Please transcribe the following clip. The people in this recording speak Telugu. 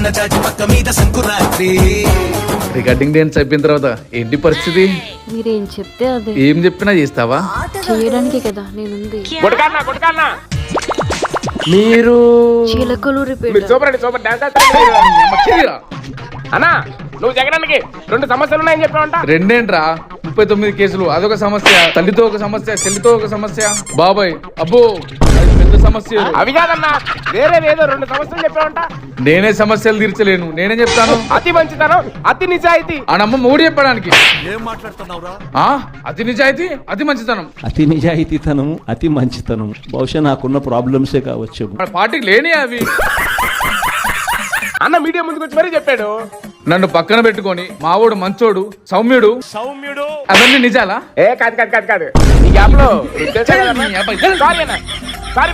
సన్నజాజి పక్క మీద సంకురాత్రి. రికార్డింగ్ డాన్స్ అయిపోయిన తర్వాత ఏంటి పరిస్థితి? మీరేం చెప్తే అదే. ఏం చెప్పినా చేస్తావా? చేయడానికి కదా నేనుంది. మీరు చీలకలు రిపీట్. అన్నా నువ్వు జగనానికి 2 సమస్యలు ఉన్నాయని చెప్పావంట. రెండేంట్రా 39 కేసులు, అదొక సమస్య. తల్లితో ఒక సమస్య, చెల్లితో ఒక సమస్య. బాబాయ్ అబ్బో అది పెద్ద సమస్య. అవి కాదన్నా వేరే ఏదో 2 సమస్యలు చెప్పావంట. నేనే సమస్యలు తీర్చలేను, నేనే చెప్తాను. అతి మంచితనం, అతి నిజాయితీ. ఆనమ్మ మూడు చెప్పడానికి ఏం మాట్లాడుతున్నావురా? అతి నిజాయితీ, అతి మంచితనం. అతి నిజాయితీతనం, అతి మంచితనం బహుశా నాకున్న ప్రాబ్లమ్సే కావచ్చు. మన పార్టీకి లేని అవి. అన్న మీడియా ముందుకు వచ్చి మరీ చెప్పాడు. నన్ను పక్కన పెట్టుకొని మావోడు మంచోడు సౌమ్యుడు అవన్నీ నిజాలా? ఏ కాదు ఈ గ్యాప్ లో సారీ అన్న, సారీ.